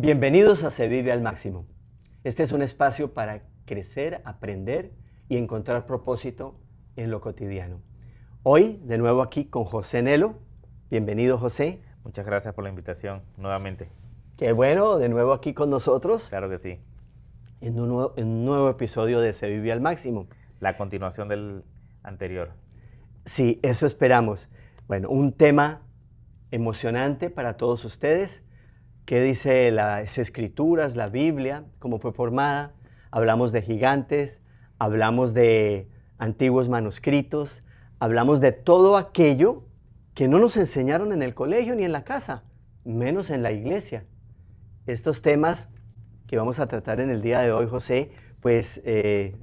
Bienvenidos a Se Vive al Máximo. Este es un espacio para crecer, aprender y encontrar propósito en lo cotidiano. Hoy, de nuevo aquí con José Nelo. Bienvenido, José. Muchas gracias por la invitación nuevamente. Qué bueno, de nuevo aquí con nosotros Claro que sí. en un nuevo episodio de Se Vive al Máximo. La continuación del anterior. Sí, eso esperamos. Bueno, un tema emocionante para todos ustedes. ¿Qué dice las escrituras, la Biblia, cómo fue formada? Hablamos de gigantes, hablamos de antiguos manuscritos, hablamos de todo aquello que no nos enseñaron en el colegio ni en la casa, menos en la iglesia. Estos temas que vamos a tratar en el día de hoy, José, pues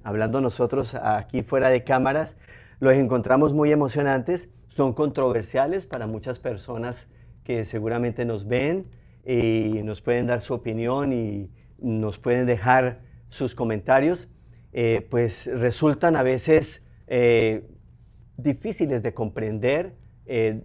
hablando nosotros aquí fuera de cámaras, los encontramos muy emocionantes, son controversiales para muchas personas que seguramente nos ven y nos pueden dar su opinión y nos pueden dejar sus comentarios, pues resultan a veces difíciles de comprender,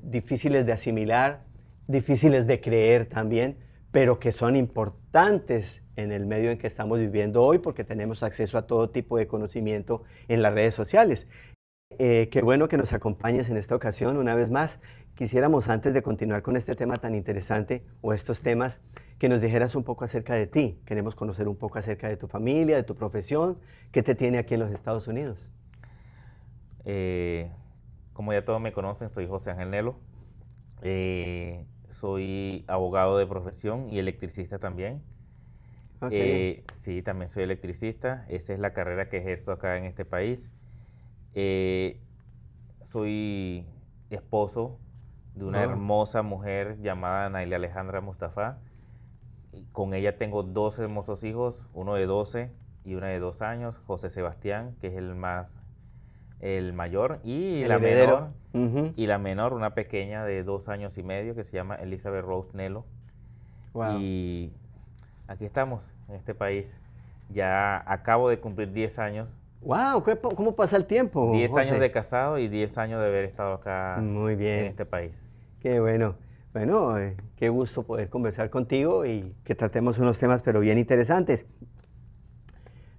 difíciles de asimilar, difíciles de creer también, pero que son importantes en el medio en que estamos viviendo hoy porque tenemos acceso a todo tipo de conocimiento en las redes sociales. Qué bueno que nos acompañes en esta ocasión una vez más. Quisiéramos, antes de continuar con este tema tan interesante o estos temas, que nos dijeras un poco acerca de ti. Queremos conocer un poco acerca de tu familia, de tu profesión, qué te tiene aquí en los Estados Unidos. Como ya todos me conocen, soy José Ángel Nelo. Soy abogado de profesión y electricista también. Sí, también soy electricista. Esa es la carrera que ejerzo acá en este país. Soy esposo de una hermosa mujer llamada Nayli Alejandra Mustafa. Con ella tengo dos hermosos hijos, uno de 12 y una de 2 años, José Sebastián, que es el mayor, y la menor, una pequeña de 2 años y medio, que se llama Elizabeth Rose Nelo. Wow. Y aquí estamos, en este país. Ya acabo de cumplir 10 años. ¡Wow! ¿Cómo pasa el tiempo, 10 José? años de casado y 10 años de haber estado acá. Muy bien. En este país. Qué bueno. Bueno, qué gusto poder conversar contigo y que tratemos unos temas pero bien interesantes.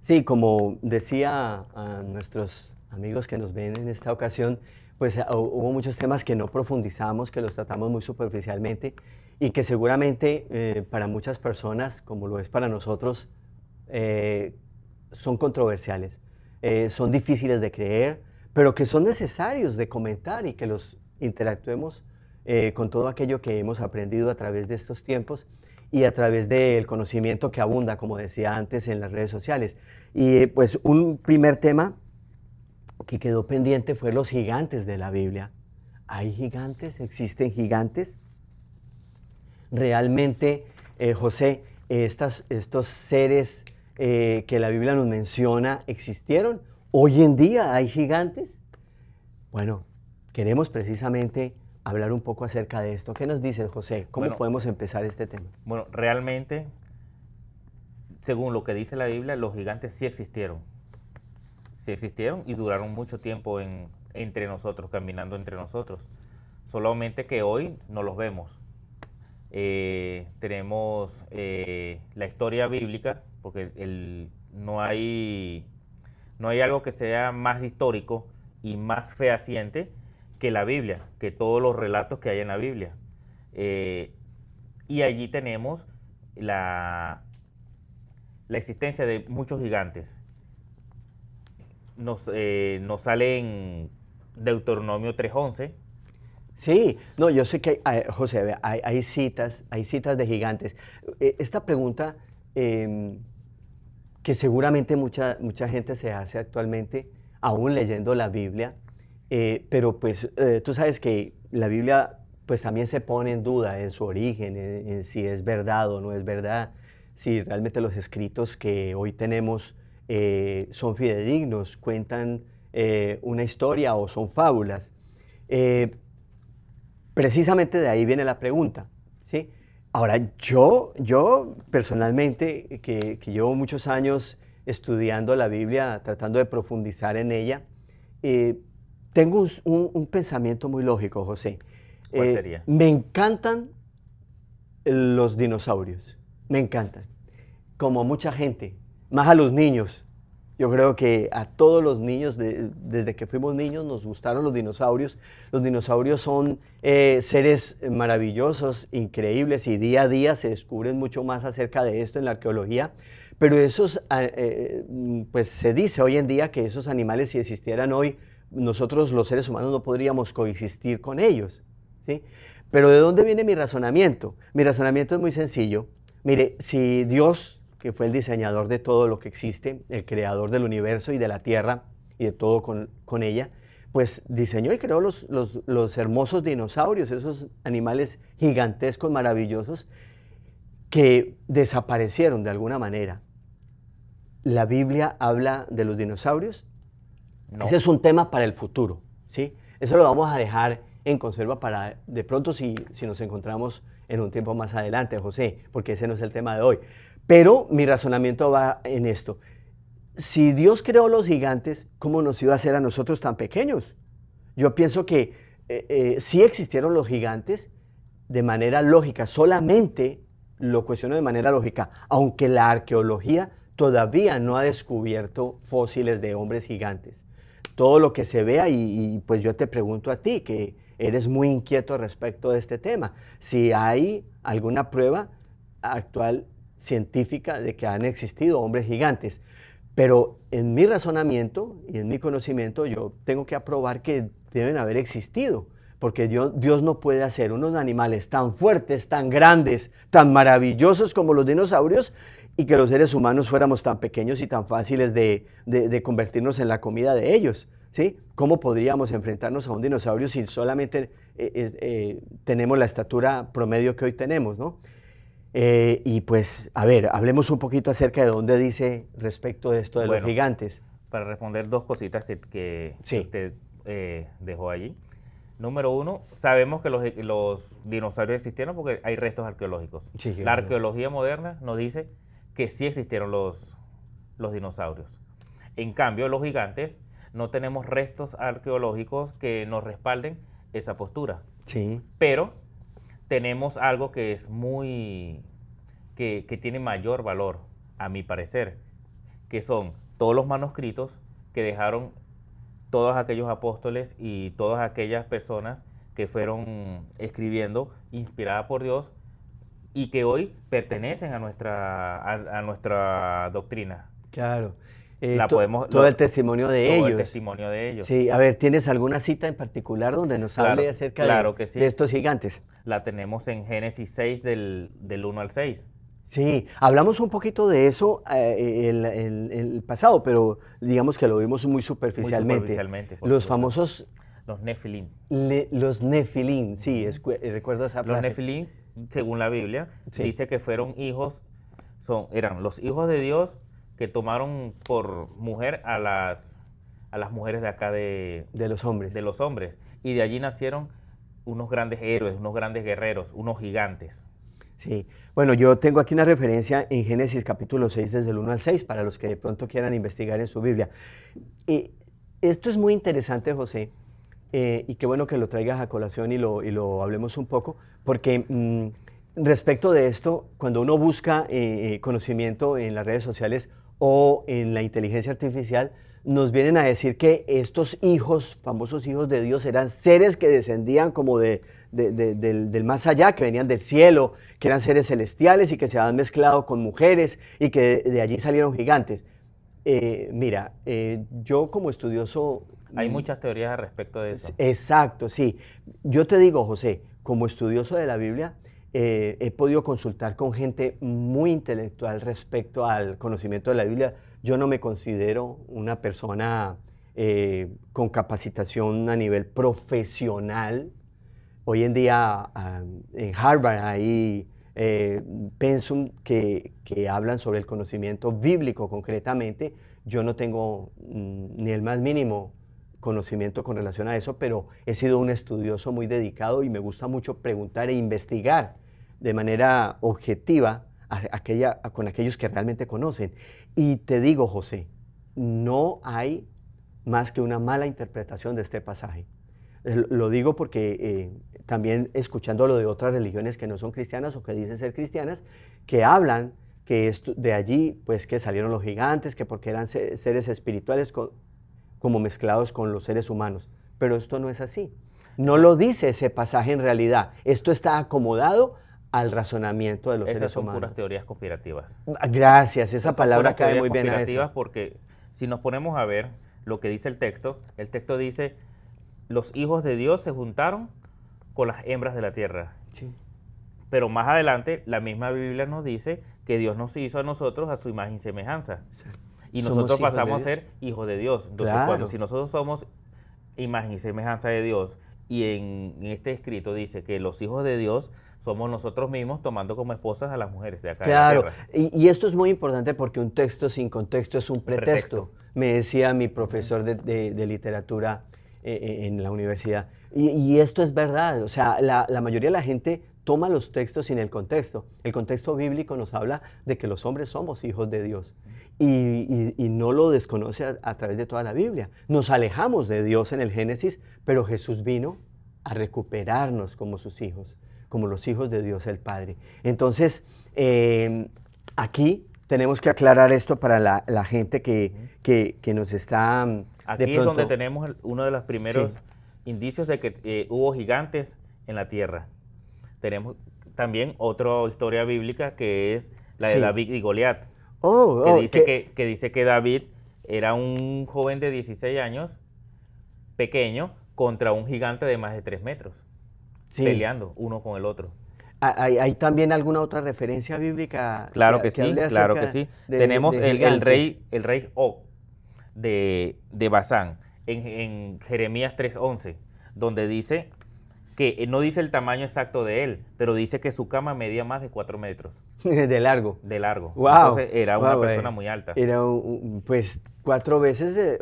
Sí, como decía a nuestros amigos que nos ven en esta ocasión, pues hubo muchos temas que no profundizamos, que los tratamos muy superficialmente y que seguramente para muchas personas, como lo es para nosotros, son controversiales, son difíciles de creer, pero que son necesarios de comentar y que los interactuemos con todo aquello que hemos aprendido a través de estos tiempos y a través del conocimiento que abunda, como decía antes, en las redes sociales. Y pues un primer tema que quedó pendiente fue los gigantes de la Biblia. ¿Hay gigantes? ¿Existen gigantes? Realmente, José, estos seres que la Biblia nos menciona existieron. ¿Hoy en día hay gigantes? Bueno, queremos precisamente hablar un poco acerca de esto. ¿Qué nos dices, José? ¿Cómo podemos empezar este tema? Bueno, realmente, según lo que dice la Biblia, los gigantes sí existieron. Sí existieron y duraron mucho tiempo entre nosotros, caminando entre nosotros. Solamente que hoy no los vemos. Tenemos la historia bíblica, porque no hay algo que sea más histórico y más fehaciente que la Biblia, que todos los relatos que hay en la Biblia. Y allí tenemos la existencia de muchos gigantes. Nos sale en Deuteronomio 3:11. Sí, no, yo sé que, José, hay citas de gigantes. Esta pregunta que seguramente mucha gente se hace actualmente, aún leyendo la Biblia, pero pues tú sabes que la Biblia pues también se pone en duda en su origen, en si es verdad o no es verdad, si realmente los escritos que hoy tenemos son fidedignos, cuentan una historia o son fábulas. Precisamente de ahí viene la pregunta, ¿sí? Ahora, yo personalmente, que llevo muchos años estudiando la Biblia, tratando de profundizar en ella, tengo un pensamiento muy lógico, José. ¿Cuál sería? Me encantan los dinosaurios. Me encantan. Como a mucha gente, más a los niños. Yo creo que a todos los niños, desde que fuimos niños, nos gustaron los dinosaurios. Los dinosaurios son seres maravillosos, increíbles, y día a día se descubren mucho más acerca de esto en la arqueología. Pero pues se dice hoy en día que esos animales, si existieran hoy, nosotros los seres humanos no podríamos coexistir con ellos, ¿sí? Pero ¿de dónde viene mi razonamiento? Mi razonamiento es muy sencillo. Mire, si Dios, que fue el diseñador de todo lo que existe, el creador del universo y de la tierra y de todo con ella, pues diseñó y creó los hermosos dinosaurios, esos animales gigantescos, maravillosos, que desaparecieron de alguna manera. ¿La Biblia habla de los dinosaurios? No. Ese es un tema para el futuro, ¿sí? Eso lo vamos a dejar en conserva para de pronto si nos encontramos en un tiempo más adelante, José, porque ese no es el tema de hoy. Pero mi razonamiento va en esto. Si Dios creó los gigantes, ¿cómo nos iba a hacer a nosotros tan pequeños? Yo pienso que sí existieron los gigantes de manera lógica, solamente lo cuestiono de manera lógica, aunque la arqueología todavía no ha descubierto fósiles de hombres gigantes. Todo lo que se vea, y pues yo te pregunto a ti, que eres muy inquieto respecto de este tema, si hay alguna prueba actual científica de que han existido hombres gigantes. Pero en mi razonamiento y en mi conocimiento yo tengo que aprobar que deben haber existido, porque Dios no puede hacer unos animales tan fuertes, tan grandes, tan maravillosos como los dinosaurios, y que los seres humanos fuéramos tan pequeños y tan fáciles de convertirnos en la comida de ellos, ¿sí? ¿Cómo podríamos enfrentarnos a un dinosaurio si solamente tenemos la estatura promedio que hoy tenemos, ¿no? Y pues, a ver, hablemos un poquito acerca de dónde dice respecto de esto de los gigantes. Para responder dos cositas que Sí. usted dejó allí. Número uno, sabemos que los dinosaurios existieron porque hay restos arqueológicos. Sí, La claro. arqueología moderna nos dice que sí existieron los dinosaurios. En cambio, los gigantes no tenemos restos arqueológicos que nos respalden esa postura. Sí. Pero tenemos algo que es que tiene mayor valor, a mi parecer, que son todos los manuscritos que dejaron todos aquellos apóstoles y todas aquellas personas que fueron escribiendo, inspiradas por Dios, y que hoy pertenecen a nuestra doctrina. Claro. Todo el testimonio de ellos. Todo el testimonio de ellos. Sí, a ver, ¿tienes alguna cita en particular donde nos hable acerca de estos gigantes? La tenemos en Génesis 6 del 1 al 6. Sí, hablamos un poquito de eso el pasado, pero digamos que lo vimos muy superficialmente. Muy superficialmente. Los famosos... Los Nefilim. Los Nefilim, sí, recuerdo esa frase. Los Nefilim, según la Biblia, sí, dice que fueron eran los hijos de Dios que tomaron por mujer a las mujeres de acá de los hombres. De los hombres. Y de allí nacieron unos grandes héroes, unos grandes guerreros, unos gigantes. Sí, bueno, yo tengo aquí una referencia en Génesis capítulo 6, desde el 1 al 6, para los que de pronto quieran investigar en su Biblia. Esto es muy interesante, José, y qué bueno que lo traigas a colación y lo hablemos un poco, porque respecto de esto, cuando uno busca conocimiento en las redes sociales o en la inteligencia artificial, nos vienen a decir que estos hijos, famosos hijos de Dios, eran seres que descendían como del más allá, que venían del cielo, que eran seres celestiales y que se habían mezclado con mujeres y que de allí salieron gigantes. Mira, yo como estudioso... Hay muchas teorías al respecto de eso. Exacto, sí. Yo te digo, José, como estudioso de la Biblia, he podido consultar con gente muy intelectual respecto al conocimiento de la Biblia. Yo no me considero una persona con capacitación a nivel profesional. Hoy en día en Harvard hay pensum que hablan sobre el conocimiento bíblico concretamente. Yo no tengo ni el más mínimo conocimiento con relación a eso, pero he sido un estudioso muy dedicado y me gusta mucho preguntar e investigar de manera objetiva con aquellos que realmente conocen. Y te digo, José, no hay más que una mala interpretación de este pasaje. Lo digo porque también escuchando lo de otras religiones que no son cristianas o que dicen ser cristianas, que hablan que de allí, pues que salieron los gigantes, que porque eran seres espirituales como mezclados con los seres humanos. Pero esto no es así. No lo dice ese pasaje en realidad. Esto está acomodado al razonamiento de los seres humanos. Esas son puras teorías conspirativas. Gracias, esa palabra cae muy bien a eso. Porque si nos ponemos a ver lo que dice el texto dice, los hijos de Dios se juntaron con las hembras de la tierra. Sí. Pero más adelante, la misma Biblia nos dice que Dios nos hizo a nosotros a su imagen y semejanza. Sí. Y nosotros pasamos a ser hijos de Dios. Entonces, claro. si nosotros somos imagen y semejanza de Dios, y en este escrito dice que los hijos de Dios somos nosotros mismos tomando como esposas a las mujeres de acá de la tierra. Y esto es muy importante porque un texto sin contexto es un pretexto. Me decía mi profesor de literatura en la universidad. Y esto es verdad, o sea, la mayoría de la gente toma los textos sin el contexto. El contexto bíblico nos habla de que los hombres somos hijos de Dios y no lo desconoce a través de toda la Biblia. Nos alejamos de Dios en el Génesis, pero Jesús vino a recuperarnos como sus hijos, como los hijos de Dios el Padre. Entonces, aquí tenemos que aclarar esto para la gente que nos está... Aquí es donde tenemos uno de los primeros indicios de que hubo gigantes en la tierra. Tenemos también otra historia bíblica que es la de David y Goliat, que dice que David era un joven de 16 años, pequeño, contra un gigante de más de 3 metros, peleando uno con el otro. ¿Hay también alguna otra referencia bíblica? Claro que sí. Tenemos el rey Og de Basán en Jeremías 3:11, donde dice que no dice el tamaño exacto de él, pero dice que su cama medía más de 4 metros. De largo. De largo. Wow. Entonces era una persona muy alta. Era pues 4 veces,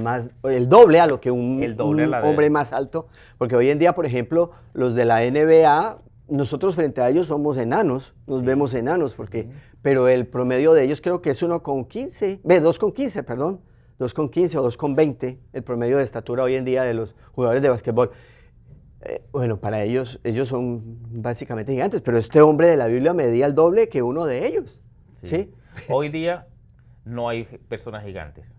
más, el doble a lo que un hombre más alto. Porque hoy en día, por ejemplo, los de la NBA, nosotros frente a ellos somos enanos, nos vemos enanos, pero el promedio de ellos creo que es 2,15 o 2,20, el promedio de estatura hoy en día de los jugadores de básquetbol. Bueno, para ellos son básicamente gigantes, pero este hombre de la Biblia medía el doble que uno de ellos. ¿Sí? Hoy día no hay personas gigantes.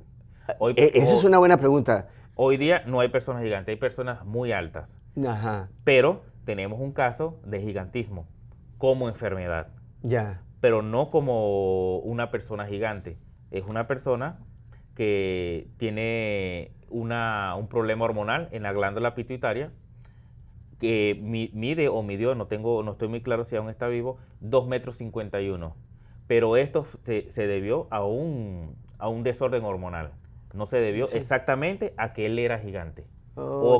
Esa es una buena pregunta. Hoy día no hay personas gigantes, hay personas muy altas. Ajá. Pero tenemos un caso de gigantismo como enfermedad. Ya. Pero no como una persona gigante. Es una persona que tiene un problema hormonal en la glándula pituitaria, que mide o midió, no estoy muy claro si aún está vivo, 2,51 metros. Pero esto se debió a un desorden hormonal. No se debió exactamente a que él era gigante.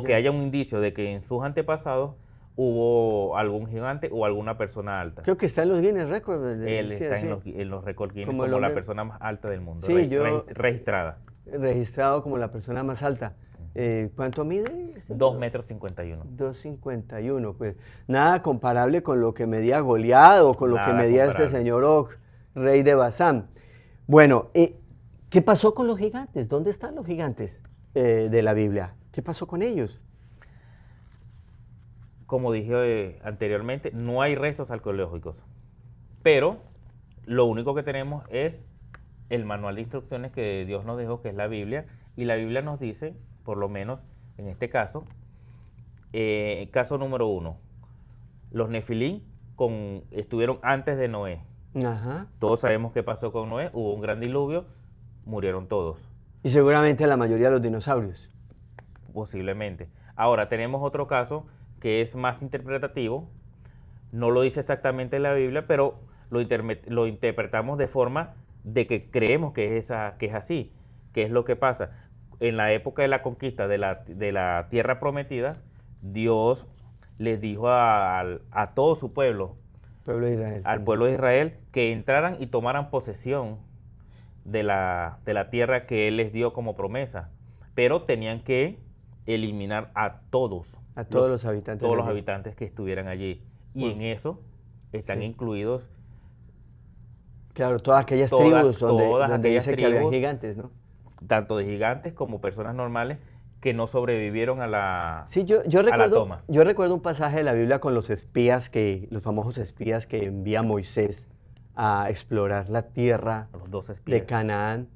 Que haya un indicio de que en sus antepasados hubo algún gigante o alguna persona alta. Creo que está en los Guinness Records. Él está en los récords Guinness como la persona más alta del mundo, registrada. Registrado como la persona más alta. ¿Cuánto mide? 2,51 metros. 2,51, pues nada comparable con lo que medía Goliat o con lo que medía este señor Og, rey de Basán. Bueno, ¿qué pasó con los gigantes? ¿Dónde están los gigantes de la Biblia? ¿Qué pasó con ellos? Como dije anteriormente, no hay restos arqueológicos, pero lo único que tenemos es el manual de instrucciones que Dios nos dejó, que es la Biblia, y la Biblia nos dice, por lo menos en este caso, caso número 1, los Nefilín estuvieron antes de Noé. Ajá. Todos sabemos qué pasó con Noé, hubo un gran diluvio, murieron todos. Y seguramente la mayoría de los dinosaurios. Posiblemente. Ahora tenemos otro caso que es más interpretativo, no lo dice exactamente la Biblia, pero lo interpretamos de forma de que creemos que es así. ¿Qué es lo que pasa? En la época de la conquista de la tierra prometida, Dios les dijo a todo su pueblo de Israel, que entraran y tomaran posesión de la tierra que Él les dio como promesa, pero tenían que eliminar a todos los habitantes que estuvieran allí. Y en eso están incluidos... Claro, todas aquellas tribus donde dice que había gigantes, ¿no? Tanto de gigantes como personas normales que no sobrevivieron a la, Sí, yo a la recuerdo, toma. yo recuerdo un pasaje de la Biblia con los espías, los famosos espías que envía Moisés a explorar la tierra A los 12 de espías. Canaán.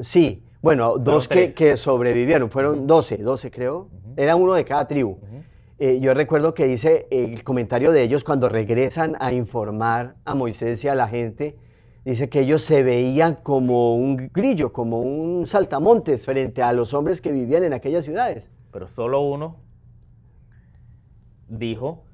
Sí, bueno, dos tres. que sobrevivieron, fueron Ujú. 12 creo, era uno de cada tribu. Ujú. Yo recuerdo que dice el comentario de ellos cuando regresan a informar a Moisés y a la gente, dice que ellos se veían como un grillo, como un saltamontes frente a los hombres que vivían en aquellas ciudades. Pero solo uno dijo,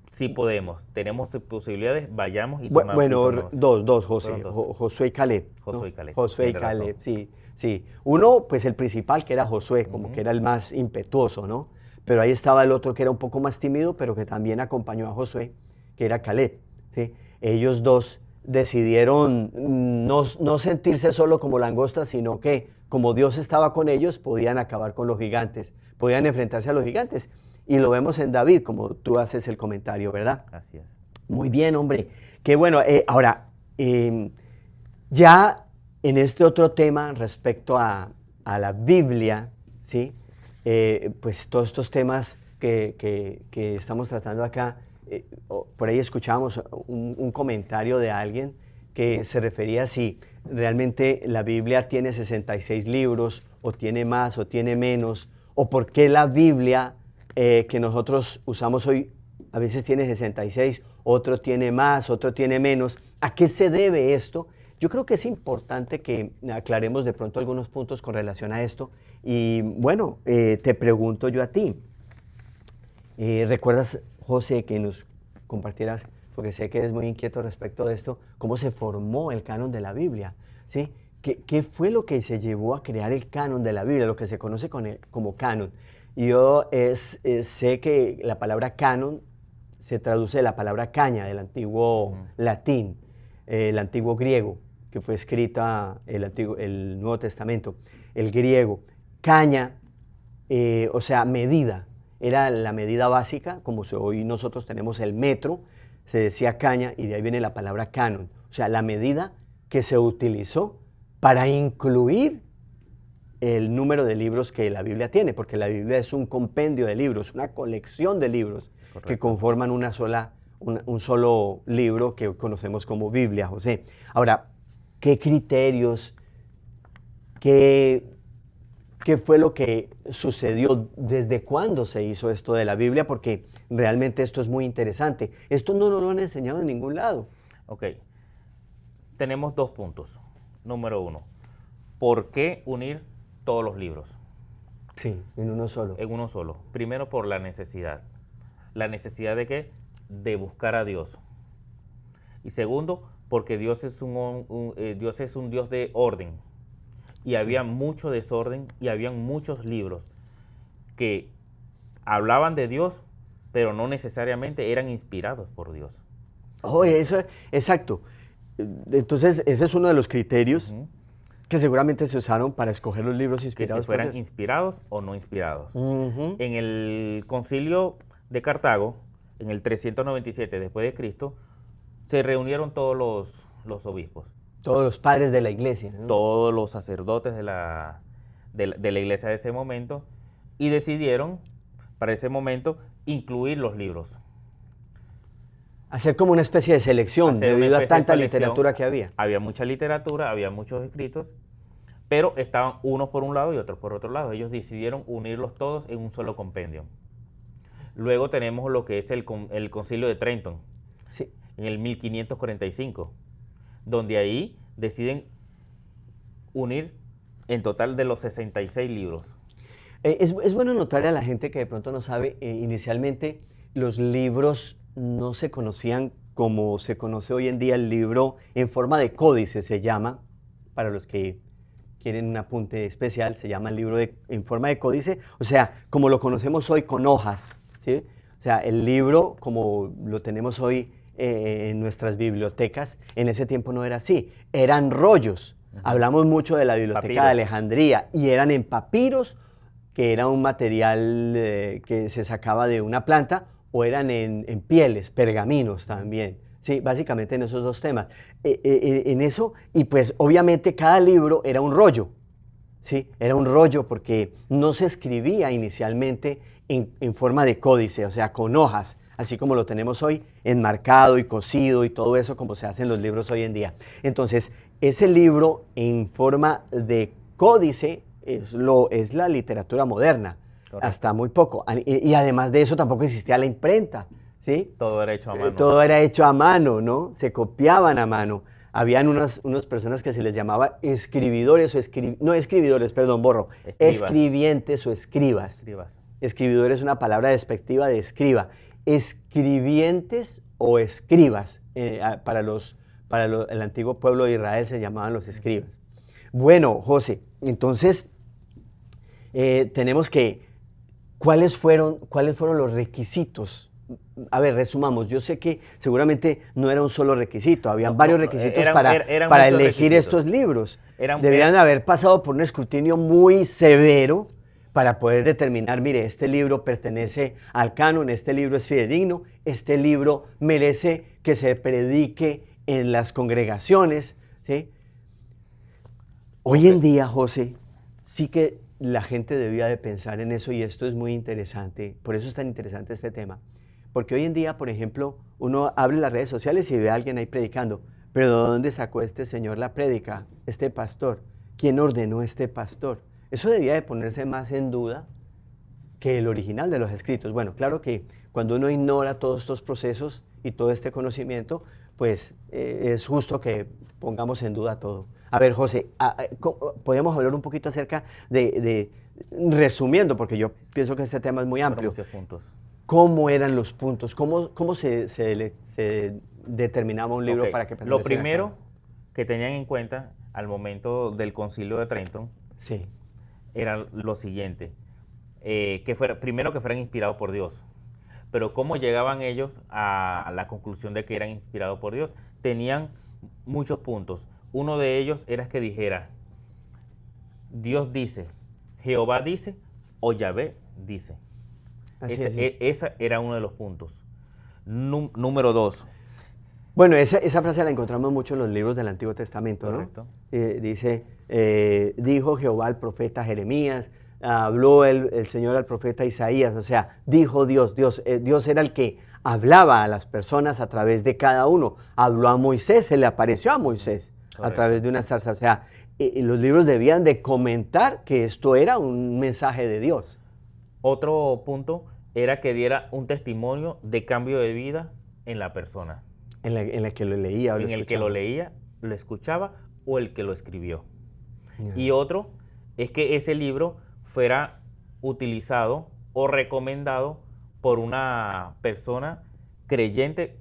sí podemos, tenemos posibilidades, vayamos y Bueno, tomamos. dos, José, Fueron dos. Josué y Caleb. ¿no? Josué y Caleb, Josué y tiene Caleb, razón. sí, sí. Uno, pues el principal, que era Josué, como que era el más impetuoso, ¿no? Pero ahí estaba el otro que era un poco más tímido, pero que también acompañó a Josué, que era Caleb, ¿sí? Ellos dos decidieron no sentirse solo como langostas, sino que como Dios estaba con ellos, podían acabar con los gigantes, podían enfrentarse a los gigantes. Y lo vemos en David, como tú haces el comentario, ¿verdad? Así es. Muy bien, hombre. Qué bueno. Ahora, ya en este otro tema respecto a la Biblia, ¿sí? Pues todos estos temas que estamos tratando acá, por ahí escuchábamos un comentario de alguien que se refería a si realmente la Biblia tiene 66 libros, o tiene más, o tiene menos, o por qué la Biblia que nosotros usamos hoy a veces tiene 66, otro tiene más, otro tiene menos. ¿A qué se debe esto? Yo creo que es importante que aclaremos de pronto algunos puntos con relación a esto. Y bueno, te pregunto yo a ti. ¿Recuerdas, José, que nos compartieras, porque sé que eres muy inquieto respecto de esto, cómo se formó el canon de la Biblia? ¿Sí? ¿Qué fue lo que se llevó a crear el canon de la Biblia, lo que se conoce como canon? Yo sé que la palabra canon se traduce de la palabra caña, del antiguo latín, el antiguo griego, que fue escrita el Nuevo Testamento, el griego. Caña, o sea, medida, era la medida básica, como hoy nosotros tenemos el metro, se decía caña y de ahí viene la palabra canon, o sea, la medida que se utilizó para incluir el número de libros que la Biblia tiene, porque la Biblia es un compendio de libros, una colección de libros. Correcto. Que conforman un solo libro que conocemos como Biblia, José. Ahora, ¿qué criterios, qué fue lo que sucedió, desde cuándo se hizo esto de la Biblia? Porque realmente esto es muy interesante. Esto no nos lo han enseñado en ningún lado. Ok, tenemos dos puntos. Número uno, ¿por qué unir todos los libros? Sí, en uno solo. En uno solo. Primero por la necesidad. ¿La necesidad de qué? De buscar a Dios. Y segundo, porque Dios es un Dios de orden. Y había mucho desorden y habían muchos libros que hablaban de Dios, pero no necesariamente eran inspirados por Dios. Oye, eso, exacto. Entonces, ese es uno de los criterios que seguramente se usaron para escoger los libros inspirados. Que si fueran inspirados o no inspirados. En el concilio de Cartago, en el 397 después de Cristo, se reunieron todos los obispos. Todos los padres de la iglesia, ¿no? Todos los sacerdotes de la iglesia de ese momento, y decidieron, para ese momento, incluir los libros. Hacer como una especie de selección debido a tanta literatura que había. Había mucha literatura, había muchos escritos, pero estaban unos por un lado y otros por otro lado. Ellos decidieron unirlos todos en un solo compendio. Luego tenemos lo que es el Concilio de Trenton, sí, en el 1545, donde ahí deciden unir en total de los 66 libros. Es bueno notarle a la gente que de pronto no sabe, inicialmente los libros no se conocían como se conoce hoy en día el libro en forma de códice, se llama, para los que quieren un apunte especial, se llama el libro en forma de códice, o sea, como lo conocemos hoy con hojas, ¿sí? O sea, el libro como lo tenemos hoy en nuestras bibliotecas, en ese tiempo no era así, eran rollos. Hablamos mucho de la biblioteca de Alejandría y eran en papiros, que era un material que se sacaba de una planta, o eran en pieles, pergaminos también. Sí, básicamente en esos dos temas. En eso, y pues obviamente cada libro era un rollo, ¿sí? Era un rollo porque no se escribía inicialmente en forma de códice, o sea, con hojas, así como lo tenemos hoy, enmarcado y cosido y todo eso como se hacen los libros hoy en día. Entonces, ese libro en forma de códice es la literatura moderna, Correcto. hasta muy poco. Y además de eso tampoco existía la imprenta, ¿sí? Todo era hecho a mano. Todo era hecho a mano, ¿no? Se copiaban a mano. Habían unas personas que se les llamaba escribidores no escribidores, perdón, borro. Escribientes o escribas. Escribidor es una palabra despectiva de escriba. Escribientes o escribas. Para el antiguo pueblo de Israel se llamaban los escribas. Bueno, José, entonces tenemos que, ¿cuáles fueron los requisitos? A ver, resumamos. Yo sé que seguramente no era un solo requisito, habían varios requisitos para elegir estos libros. Debían haber pasado por un escrutinio muy severo para poder determinar, mire, este libro pertenece al canon, este libro es fidedigno, este libro merece que se predique en las congregaciones, ¿sí? Hoy en día, José, sí que la gente debía de pensar en eso y esto es muy interesante, por eso es tan interesante este tema. Porque hoy en día, por ejemplo, uno abre las redes sociales y ve a alguien ahí predicando, pero ¿de dónde sacó este señor la prédica, este pastor? ¿Quién ordenó este pastor? Eso debía de ponerse más en duda que el original de los escritos. Bueno, claro que cuando uno ignora todos estos procesos y todo este conocimiento, pues es justo que pongamos en duda todo. A ver, José, podemos hablar un poquito acerca resumiendo, porque yo pienso que este tema es muy amplio. Muchos puntos. ¿Cómo eran los puntos? ¿Cómo se determinaba un libro para que perteneciera? Lo primero que tenían en cuenta al momento del Concilio de Trento sí. era lo siguiente, primero que fueran inspirados por Dios. Pero ¿cómo llegaban ellos a la conclusión de que eran inspirados por Dios? Tenían muchos puntos. Uno de ellos era que dijera, Dios dice, Jehová dice o Yahvé dice. Ese era uno de los puntos. Número 2. Bueno, esa frase la encontramos mucho en los libros del Antiguo Testamento, ¿no? Correcto. Dice, dijo Jehová al profeta Jeremías, habló el Señor al profeta Isaías, o sea, dijo Dios. Dios era el que hablaba a las personas a través de cada uno. Habló a Moisés, se le apareció a Moisés. Correcto. A través de una zarza. O sea, los libros debían de comentar que esto era un mensaje de Dios. Otro punto era que diera un testimonio de cambio de vida en la persona. En la que lo leía o lo escuchaba. En el que lo leía, lo escuchaba o el que lo escribió. Y otro es que ese libro fuera utilizado o recomendado por una persona creyente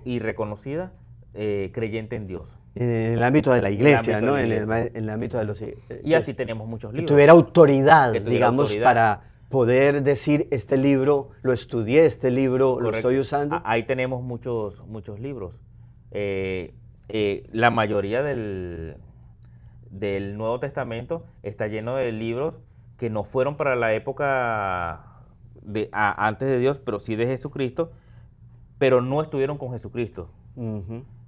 y reconocida, creyente en Dios. En el ámbito de la iglesia, ¿no? En el ámbito de los... Y así tenemos muchos libros. Que tuviera autoridad, digamos, para poder decir, este libro lo estudié, este libro Correcto. Lo estoy usando. Ahí tenemos muchos libros. La mayoría del Nuevo Testamento está lleno de libros que no fueron para la época antes de Dios, pero sí de Jesucristo, pero no estuvieron con Jesucristo.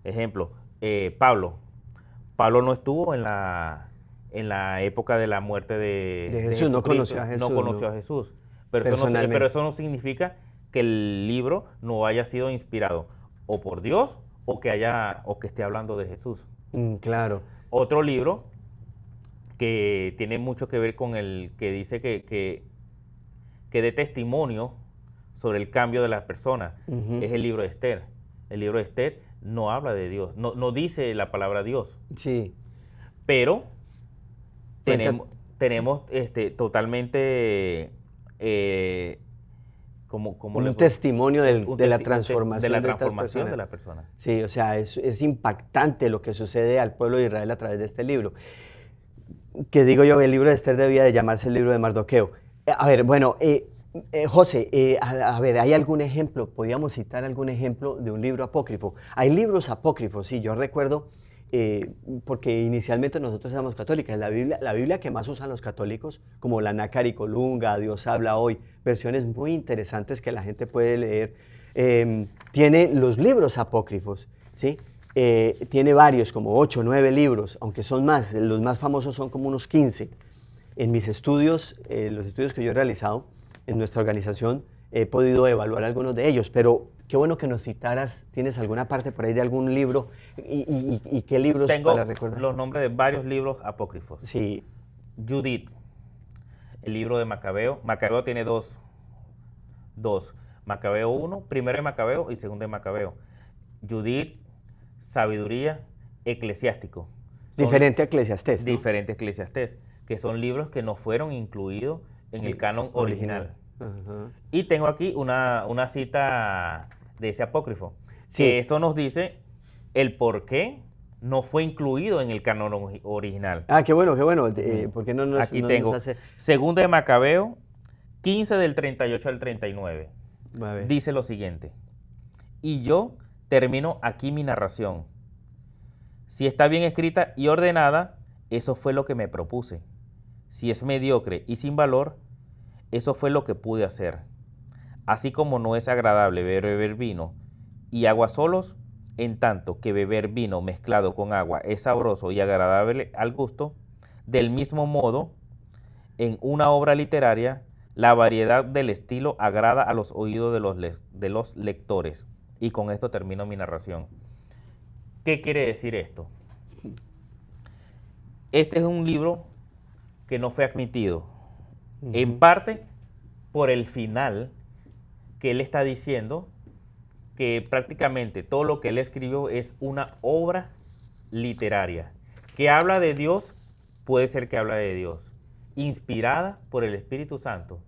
Ejemplo, Pablo. Pablo no estuvo en la época de la muerte de Jesús. No conoció a Jesús. No conoció a Jesús. Pero eso no significa que el libro no haya sido inspirado o por Dios o que esté hablando de Jesús. Claro. Otro libro que tiene mucho que ver con el que dice que dé testimonio sobre el cambio de las personas es el libro de Esther. El libro de Esther no habla de Dios, no dice la palabra Dios. Sí. Pero tenemos totalmente como un testimonio de la transformación de las personas. Sí, o sea, es impactante lo que sucede al pueblo de Israel a través de este libro. Que digo yo, el libro de Esther debía de llamarse el libro de Mardoqueo. A ver, bueno, José, a ver, ¿hay algún ejemplo? ¿Podríamos citar algún ejemplo de un libro apócrifo? Hay libros apócrifos, sí, yo recuerdo, porque inicialmente nosotros éramos católicas, la Biblia que más usan los católicos, como la Nácar y Colunga, Dios habla hoy, versiones muy interesantes que la gente puede leer, tiene los libros apócrifos, ¿sí? tiene varios, como 8 o 9 libros, aunque son más, los más famosos son como unos 15. En mis estudios, los estudios que yo he realizado en nuestra organización, he podido evaluar algunos de ellos, pero qué bueno que nos citaras. ¿Tienes alguna parte por ahí de algún libro? ¿Y qué libros para recordar? Tengo los nombres de varios libros apócrifos. Sí. Judith, el libro de Macabeo. Macabeo tiene dos. Macabeo 1, primero de Macabeo y segundo de Macabeo. Judith, Sabiduría, Eclesiástico. Diferente a Eclesiastés, ¿no? Diferente a Eclesiastés, que son libros que no fueron incluidos en el canon original. Ajá. Y tengo aquí una cita de ese apócrifo. Sí. Que esto nos dice el por qué no fue incluido en el canon original. Ah, qué bueno, qué bueno. ¿Por qué no nos, aquí no tengo nos hace? Segundo de Macabeo, 15 del 38 al 39. A ver. Dice lo siguiente: y yo termino aquí mi narración. Si está bien escrita y ordenada, eso fue lo que me propuse. Si es mediocre y sin valor, eso fue lo que pude hacer. Así como no es agradable beber vino y agua solos, en tanto que beber vino mezclado con agua es sabroso y agradable al gusto, del mismo modo, en una obra literaria, la variedad del estilo agrada a los oídos de los lectores. Y con esto termino mi narración. ¿Qué quiere decir esto? Este es un libro que no fue admitido, en parte por el final, que él está diciendo que prácticamente todo lo que él escribió es una obra literaria. Que habla de Dios, puede ser que habla de Dios. Inspirada por el Espíritu Santo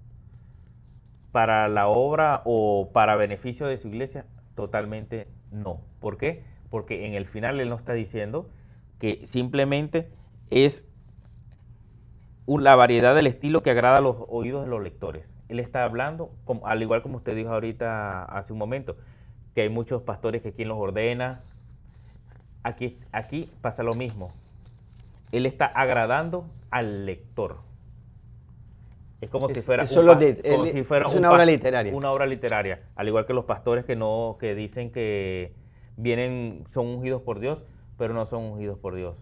para la obra o para beneficio de su iglesia, totalmente no. ¿Por qué? Porque en el final él nos está diciendo que simplemente es la variedad del estilo que agrada a los oídos de los lectores. Él está hablando, al igual como usted dijo ahorita hace un momento, que hay muchos pastores que quien los ordena. Aquí pasa lo mismo. Él está agradando al lector. Es como si fuera, una obra literaria. Una obra literaria. Al igual que los pastores que dicen que son ungidos por Dios, pero no son ungidos por Dios.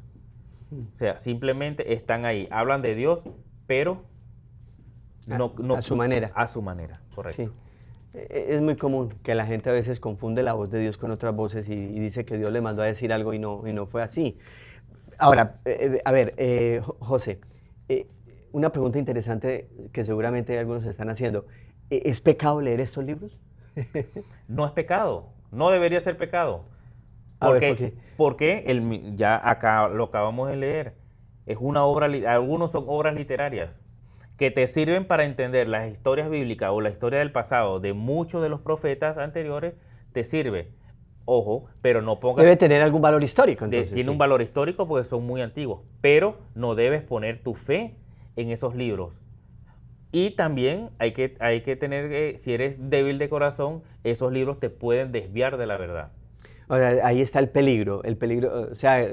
O sea, simplemente están ahí, hablan de Dios, pero a su manera. A su manera, correcto. Sí. Es muy común que la gente a veces confunde la voz de Dios con otras voces y dice que Dios le mandó a decir algo y no fue así. Ahora, a ver, José, una pregunta interesante que seguramente algunos están haciendo. ¿Es pecado leer estos libros? No es pecado, no debería ser pecado. ¿Por qué? Porque ya acá lo acabamos de leer. Es una obra, algunos son obras literarias que te sirven para entender las historias bíblicas o la historia del pasado de muchos de los profetas anteriores, te sirve. Ojo, pero no pongas... Debe tener algún valor histórico, entonces. Tiene un valor histórico porque son muy antiguos, pero no debes poner tu fe en esos libros. Y también hay que tener, si eres débil de corazón, esos libros te pueden desviar de la verdad. Ahora, ahí está el peligro, o sea,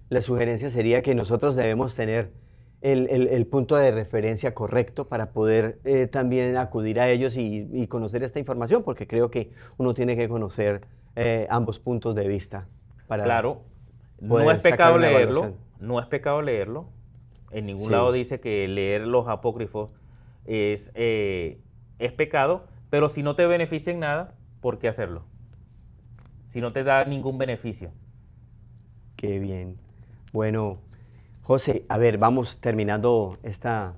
la sugerencia sería que nosotros debemos tener el punto de referencia correcto para poder también acudir a ellos y conocer esta información, porque creo que uno tiene que conocer ambos puntos de vista. Claro, no es pecado leerlo, en ningún lado dice que leer los apócrifos es pecado, pero si no te beneficia en nada, ¿por qué hacerlo? Si no te da ningún beneficio. Qué bien. Bueno, José, a ver, vamos terminando esta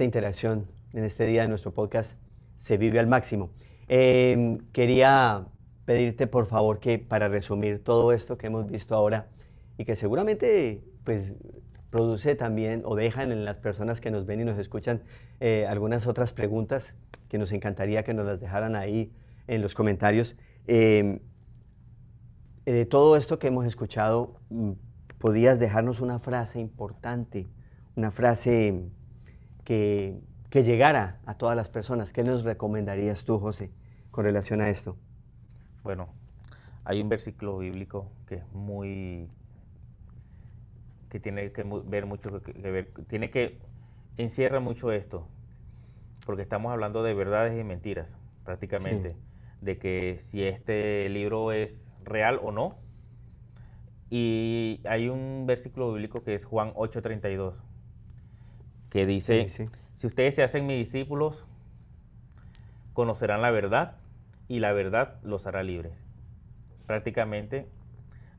interacción en este día de nuestro podcast Se Vive al Máximo. Quería pedirte, por favor, que para resumir todo esto que hemos visto ahora y que seguramente pues, produce también o dejan en las personas que nos ven y nos escuchan algunas otras preguntas que nos encantaría que nos las dejaran ahí en los comentarios. Todo esto que hemos escuchado, ¿podías dejarnos una frase importante, una frase que llegara a todas las personas? ¿Qué nos recomendarías tú, José, con relación a esto? Bueno, hay un versículo bíblico que es que tiene que ver mucho que ver, encierra mucho esto, porque estamos hablando de verdades y mentiras, prácticamente, de que si este libro es real o no, Y hay un versículo bíblico que es Juan 8:32, que dice, Sí, sí. si ustedes se hacen mis discípulos, conocerán la verdad y la verdad los hará libres. Prácticamente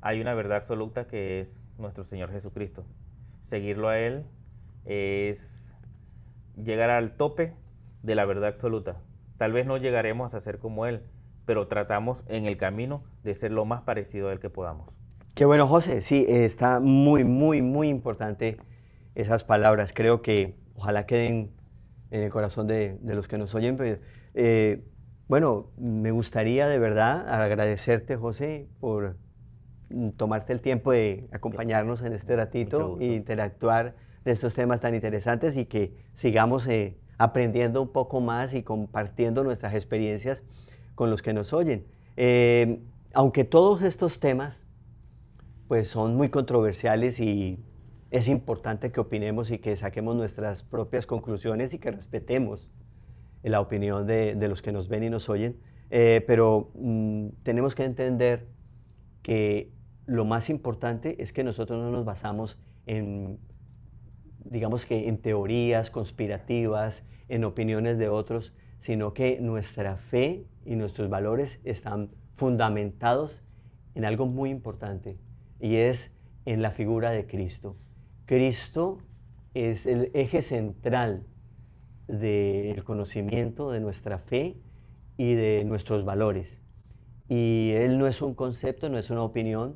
hay una verdad absoluta que es nuestro Señor Jesucristo. Seguirlo a Él es llegar al tope de la verdad absoluta. Tal vez no llegaremos a ser como Él, pero tratamos en el camino de ser lo más parecido a Él que podamos. Qué bueno, José. Sí, está muy, muy, muy importante esas palabras. Creo que ojalá queden en el corazón de los que nos oyen. Pues, bueno, me gustaría de verdad agradecerte, José, por tomarte el tiempo de acompañarnos en este Mucho ratito gusto. e interactuar de estos temas tan interesantes y que sigamos aprendiendo un poco más y compartiendo nuestras experiencias con los que nos oyen. Aunque todos estos temas pues son muy controversiales y es importante que opinemos y que saquemos nuestras propias conclusiones y que respetemos la opinión de los que nos ven y nos oyen, pero tenemos que entender que lo más importante es que nosotros no nos basamos en, digamos que en teorías conspirativas, en opiniones de otros, sino que nuestra fe y nuestros valores están fundamentados en algo muy importante y es en la figura de Cristo. Cristo es el eje central del conocimiento de nuestra fe y de nuestros valores. Y Él no es un concepto, no es una opinión.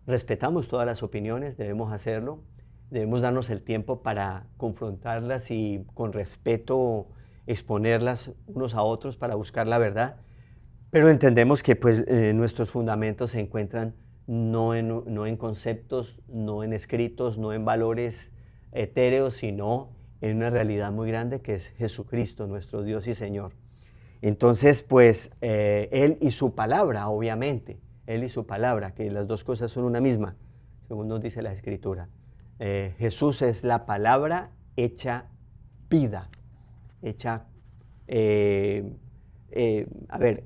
Respetamos todas las opiniones, debemos hacerlo. Debemos darnos el tiempo para confrontarlas y con respeto exponerlas unos a otros para buscar la verdad. Pero entendemos que pues, nuestros fundamentos se encuentran no en conceptos, no en escritos, no en valores etéreos, sino en una realidad muy grande que es Jesucristo, nuestro Dios y Señor. Entonces, pues, Él y su palabra, obviamente, Él y su palabra, que las dos cosas son una misma, según nos dice la Escritura. Jesús es la palabra hecha vida, hecha, a ver,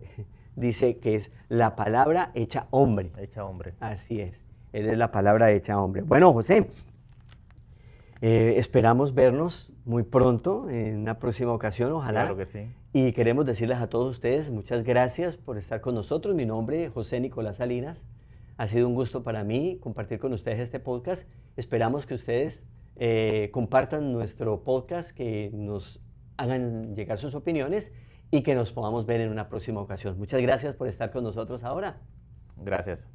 dice que es la palabra hecha hombre. Hecha hombre. Así es, Él es la palabra hecha hombre. Bueno, José, esperamos vernos muy pronto, en una próxima ocasión, ojalá. Claro que sí. Y queremos decirles a todos ustedes muchas gracias por estar con nosotros. Mi nombre es José Nicolás Salinas. Ha sido un gusto para mí compartir con ustedes este podcast. Esperamos que ustedes compartan nuestro podcast, que nos hagan llegar sus opiniones y que nos podamos ver en una próxima ocasión. Muchas gracias por estar con nosotros ahora. Gracias.